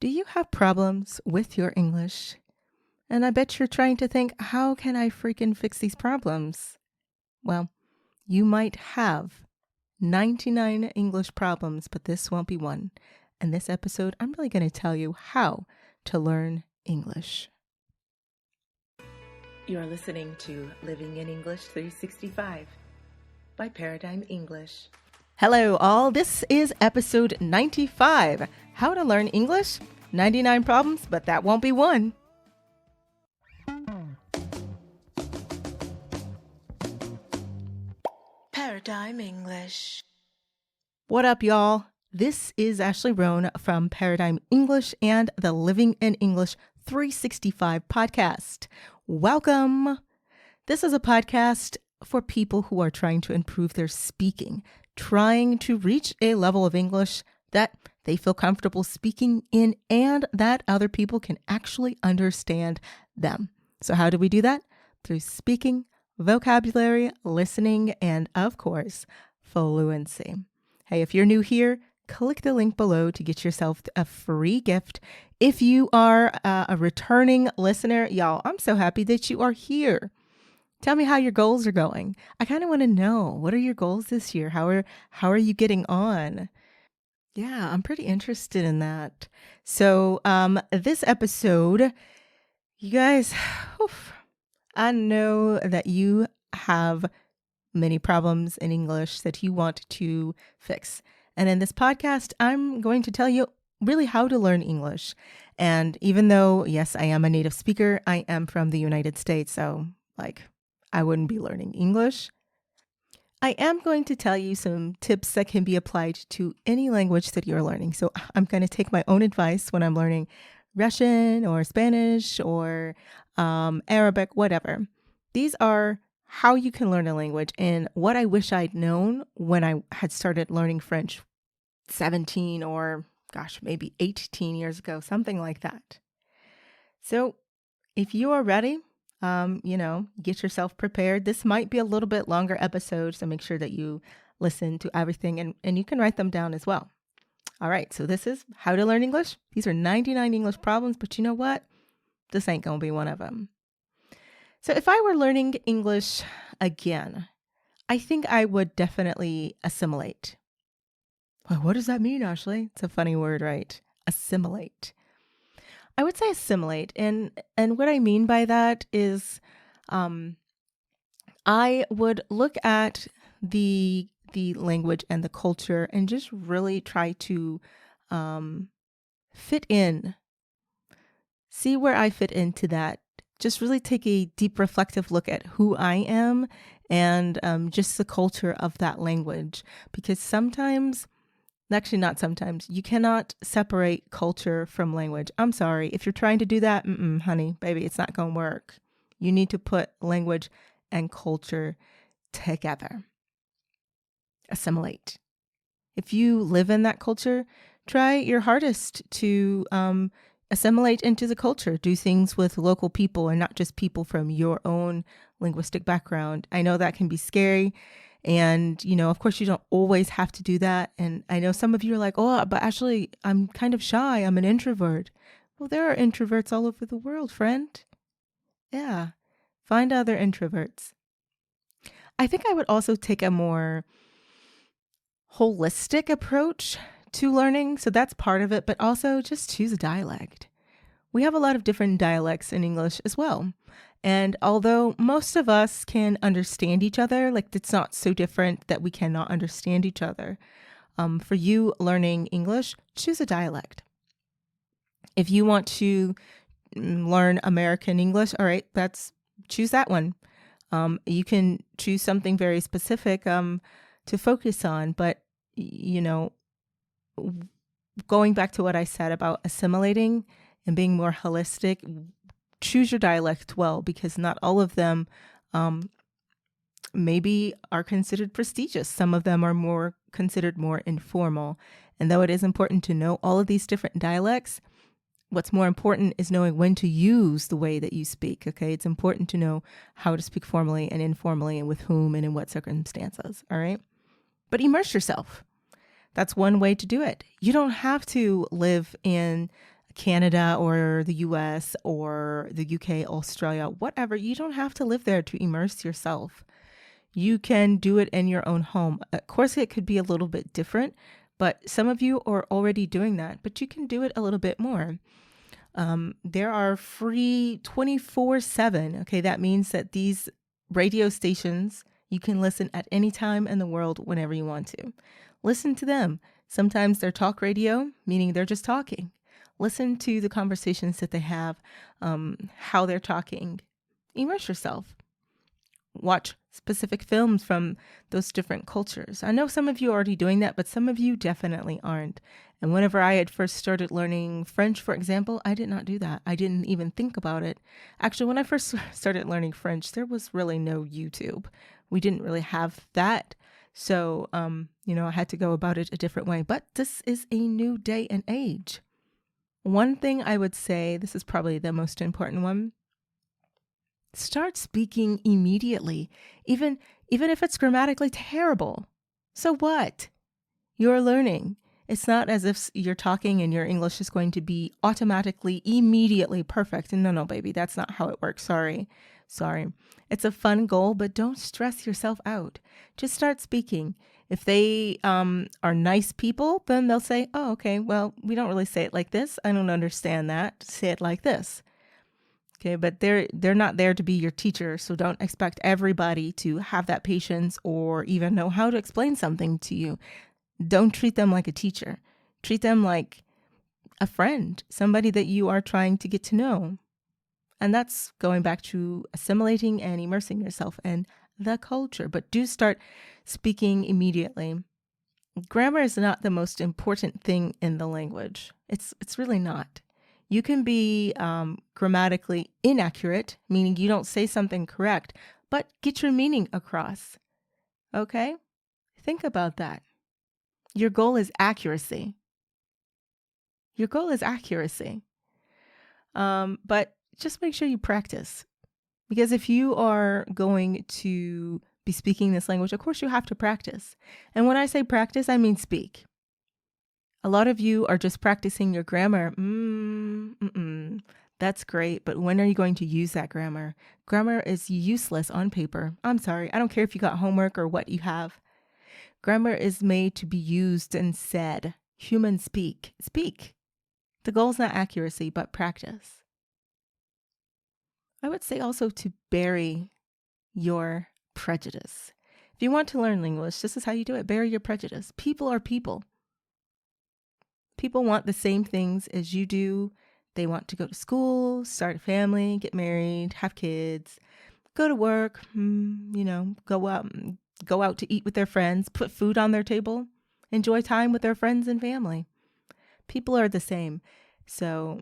Do you have problems with your English? And I bet you're trying to think, how can I freaking fix these problems? Well, you might have 99 English problems, but this won't be one. In this episode, I'm really going to tell you how to learn English. You're listening to Living in English 365 by Paradigm English. Hello, all. This is episode 95. How to learn English? 99 problems, but that won't be one. Paradigm English. What up, y'all? This is Ashley Roan from Paradigm English and the Living in English 365 podcast. Welcome. This is a podcast for people who are trying to improve their speaking, trying to reach a level of English that they feel comfortable speaking in and that other people can actually understand them. So how do we do that? Through speaking, vocabulary, listening, and of course, fluency. Hey, if you're new here, click the link below to get yourself a free gift. If you are a returning listener, y'all, I'm so happy that you are here. Tell me how your goals are going. I kind of want to know, what are your goals this year? How are you getting on? Yeah, I'm pretty interested in that. So this episode, you guys, I know that you have many problems in English that you want to fix. And in this podcast, I'm going to tell you really how to learn English. And even though, yes, I am a native speaker, I am from the United States. So I wouldn't be learning English. I am going to tell you some tips that can be applied to any language that you're learning. So I'm going to take my own advice when I'm learning Russian or Spanish or Arabic, whatever. These are how you can learn a language and what I wish I'd known when I had started learning French 17 or maybe 18 years ago, something like that. So if you are ready, get yourself prepared. This might be a little bit longer episode, so make sure that you listen to everything and you can write them down as well. All right, so this is how to learn English. These are 99 English problems, but you know what? This ain't going to be one of them. So if I were learning English again, I think I would definitely assimilate. Well, what does that mean, Ashley? It's a funny word, right? Assimilate. I would say assimilate. And what I mean by that is I would look at the language and the culture and just really try to fit in, see where I fit into that. Just really take a deep reflective look at who I am and just the culture of that language. Because not sometimes, you cannot separate culture from language. I'm sorry. If you're trying to do that, honey, baby, it's not going to work. You need to put language and culture together. Assimilate. If you live in that culture, try your hardest to assimilate into the culture. Do things with local people and not just people from your own linguistic background. I know that can be scary. And, of course, you don't always have to do that. And I know some of you are like, oh, but actually, I'm kind of shy. I'm an introvert. Well, there are introverts all over the world, friend. Yeah. Find other introverts. I think I would also take a more holistic approach to learning. So that's part of it, but also just choose a dialect. We have a lot of different dialects in English as well. And although most of us can understand each other, it's not so different that we cannot understand each other. For you learning English, choose a dialect. If you want to learn American English, all right, choose that one. You can choose something very specific to focus on, but going back to what I said about assimilating and being more holistic, choose your dialect well, because not all of them maybe are considered prestigious. Some of them are considered more informal. And though it is important to know all of these different dialects, what's more important is knowing when to use the way that you speak, okay? It's important to know how to speak formally and informally and with whom and in what circumstances, all right? But immerse yourself. That's one way to do it. You don't have to live in Canada or the US or the UK, Australia, whatever. You don't have to live there to immerse yourself. You can do it in your own home. Of course, it could be a little bit different, but some of you are already doing that, but you can do it a little bit more. There are free 24/7. Okay, that means that these radio stations, you can listen at any time in the world whenever you want to. Listen to them. Sometimes they're talk radio, meaning they're just talking. Listen to the conversations that they have, how they're talking. Immerse yourself. Watch specific films from those different cultures. I know some of you are already doing that, but some of you definitely aren't. And whenever I had first started learning French, for example, I did not do that. I didn't even think about it. Actually, when I first started learning French, there was really no YouTube. We didn't really have that. So, I had to go about it a different way. But this is a new day and age. One thing I would say, this is probably the most important one. Start speaking immediately, even if it's grammatically terrible. So what? You're learning. It's not as if you're talking and your English is going to be automatically, immediately perfect. No, baby, that's not how it works. Sorry. It's a fun goal, but don't stress yourself out. Just start speaking. If they are nice people, then they'll say, oh, okay, well, we don't really say it like this. I don't understand that. Say it like this. Okay, but they're not there to be your teacher, so don't expect everybody to have that patience or even know how to explain something to you. Don't treat them like a teacher. Treat them like a friend, somebody that you are trying to get to know. And that's going back to assimilating and immersing yourself in the culture. But do start speaking immediately. Grammar is not the most important thing in the language. It's really not. You can be grammatically inaccurate, meaning you don't say something correct, but get your meaning across. Okay? Think about that. Your goal is accuracy. But just make sure you practice. Because if you are going to be speaking this language, of course you have to practice. And when I say practice, I mean speak. A lot of you are just practicing your grammar. That's great, but when are you going to use that grammar? Grammar is useless on paper. I'm sorry. I don't care if you got homework or what you have. Grammar is made to be used and said. Humans speak. The goal is not accuracy, but practice. I would say also to bury your prejudice. If you want to learn English, this is how you do it. Bury your prejudice. People are people. People want the same things as you do. They want to go to school, start a family, get married, have kids, go to work, go out to eat with their friends, put food on their table, enjoy time with their friends and family. People are the same. So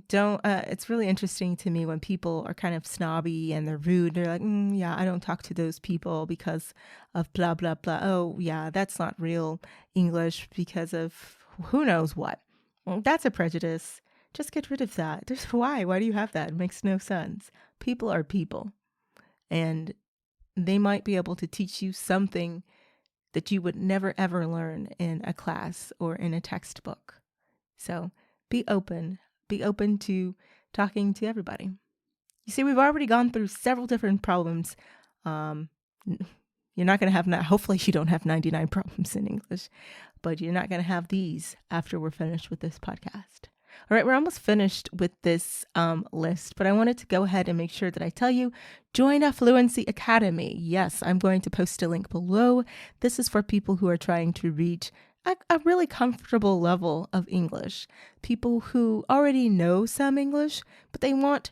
it's really interesting to me when people are kind of snobby and they're rude. They're like, I don't talk to those people because of blah, blah, blah. Oh, yeah, that's not real English because of who knows what. Well, that's a prejudice. Just get rid of that. Why? Why do you have that? It makes no sense. People are people. And they might be able to teach you something that you would never, ever learn in a class or in a textbook. So be open. Be open to talking to everybody. You see, we've already gone through several different problems. You're not going to have, hopefully you don't have 99 problems in English, but you're not going to have these after we're finished with this podcast. All right, we're almost finished with this list, but I wanted to go ahead and make sure that I tell you, join a Fluency Academy. Yes, I'm going to post a link below. This is for people who are trying to reach a really comfortable level of English. People who already know some English, but they want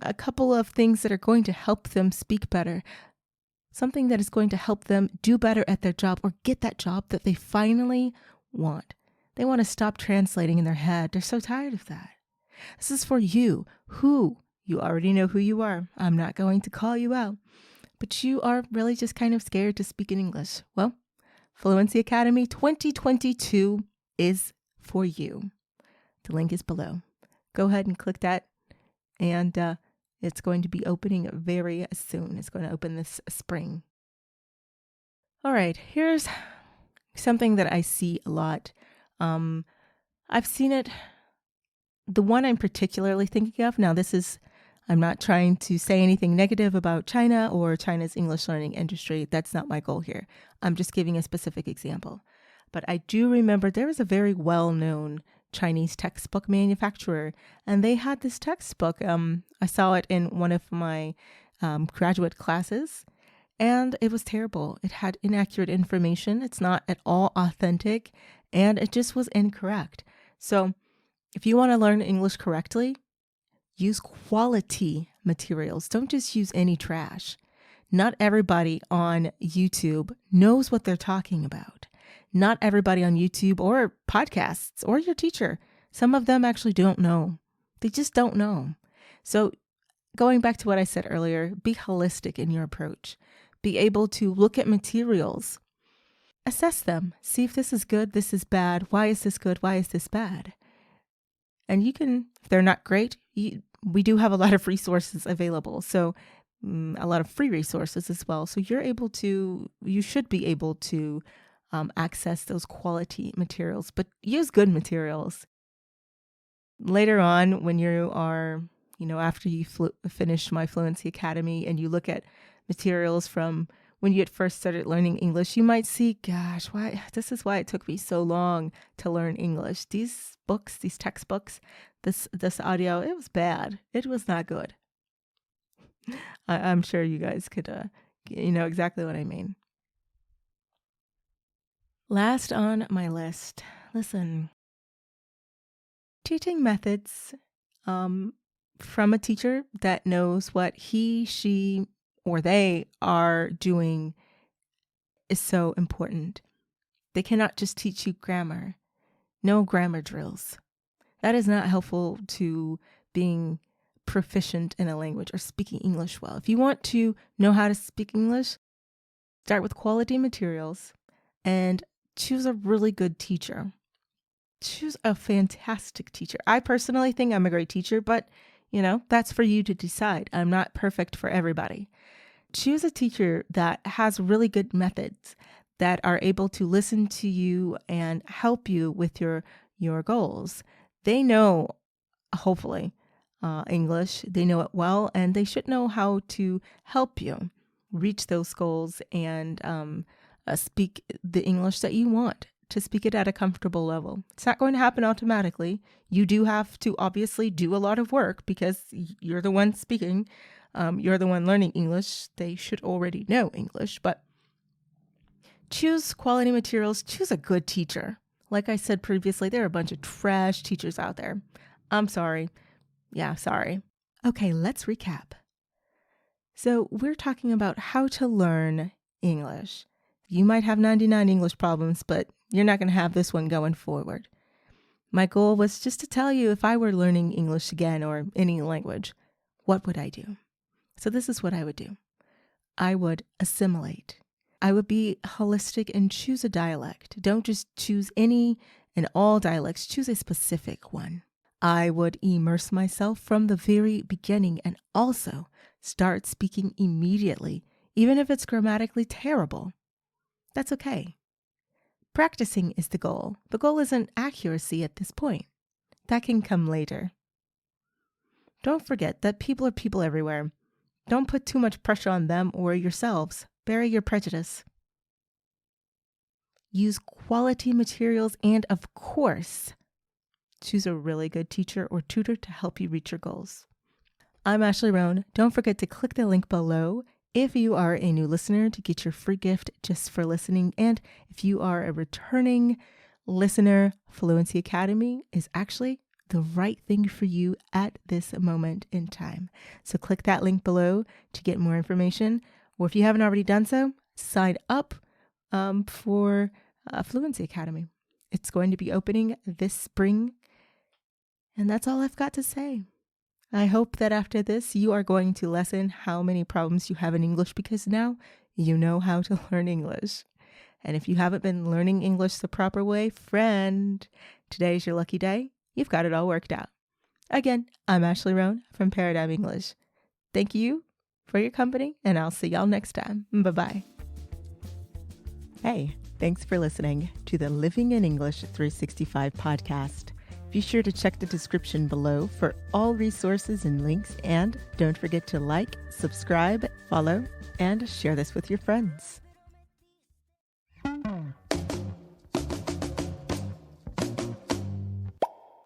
a couple of things that are going to help them speak better. Something that is going to help them do better at their job or get that job that they finally want. They want to stop translating in their head. They're so tired of that. This is for you, you already know who you are. I'm not going to call you out, but you are really just kind of scared to speak in English. Well, Fluency Academy 2022 is for you. The link is below. Go ahead and click that, and it's going to be opening very soon. It's going to open this spring. All right, here's something that I see a lot. I've seen it the one I'm particularly thinking of, now I'm not trying to say anything negative about China or China's English learning industry. That's not my goal here. I'm just giving a specific example. But I do remember there was a very well-known Chinese textbook manufacturer, and they had this textbook. I saw it in one of my graduate classes, and it was terrible. It had inaccurate information. It's not at all authentic, and it just was incorrect. So if you want to learn English correctly, use quality materials. Don't just use any trash. Not everybody on YouTube knows what they're talking about. Not everybody on YouTube or podcasts or your teacher, some of them actually don't know. They just don't know. So going back to what I said earlier, be holistic in your approach. Be able to look at materials, assess them, see if this is good, this is bad, why is this good, why is this bad? And you can, if they're not great, we do have a lot of resources available. So a lot of free resources as well. So you should be able to access those quality materials, but use good materials. Later on, when you are, after you finish my Fluency Academy and you look at materials from when you had first started learning English, you might see, gosh, this is why it took me so long to learn English. These books, these textbooks, this audio, it was bad. It was not good. I'm sure you guys could, know exactly what I mean. Last on my list, listen, teaching methods from a teacher that knows what he, she, or they are doing is so important. They cannot just teach you grammar. No grammar drills. That is not helpful to being proficient in a language or speaking English well. If you want to know how to speak English, start with quality materials and choose a really good teacher. Choose a fantastic teacher. I personally think I'm a great teacher, but that's for you to decide. I'm not perfect for everybody. Choose a teacher that has really good methods, that are able to listen to you and help you with your goals. They know, hopefully, English. They know it well, and they should know how to help you reach those goals and speak the English that you want, to speak it at a comfortable level. It's not going to happen automatically. You do have to obviously do a lot of work because you're the one speaking. You're the one learning English. They should already know English, but choose quality materials. Choose a good teacher. Like I said previously, there are a bunch of trash teachers out there. I'm sorry. Yeah, sorry. Okay, let's recap. So we're talking about how to learn English. You might have 99 English problems, but you're not going to have this one going forward. My goal was just to tell you, if I were learning English again or any language, what would I do? So this is what I would do. I would assimilate. I would be holistic and choose a dialect. Don't just choose any and all dialects. Choose a specific one. I would immerse myself from the very beginning and also start speaking immediately, even if it's grammatically terrible. That's okay. Practicing is the goal. The goal isn't accuracy at this point. That can come later. Don't forget that people are people everywhere. Don't put too much pressure on them or yourselves. Bury your prejudice. Use quality materials and, of course, choose a really good teacher or tutor to help you reach your goals. I'm Ashley Roan. Don't forget to click the link below if you are a new listener to get your free gift just for listening. And if you are a returning listener, Fluency Academy is actually the right thing for you at this moment in time. So click that link below to get more information. Or if you haven't already done so, sign up for Fluency Academy. It's going to be opening this spring. And that's all I've got to say. I hope that after this, you are going to lessen how many problems you have in English, because now you know how to learn English. And if you haven't been learning English the proper way, friend, today's your lucky day. You've got it all worked out. Again, I'm Ashley Roan from Paradigm English. Thank you for your company, and I'll see y'all next time. Bye-bye. Hey, thanks for listening to the Living in English 365 podcast. Be sure to check the description below for all resources and links, and don't forget to like, subscribe, follow, and share this with your friends.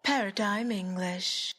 Paradigm English.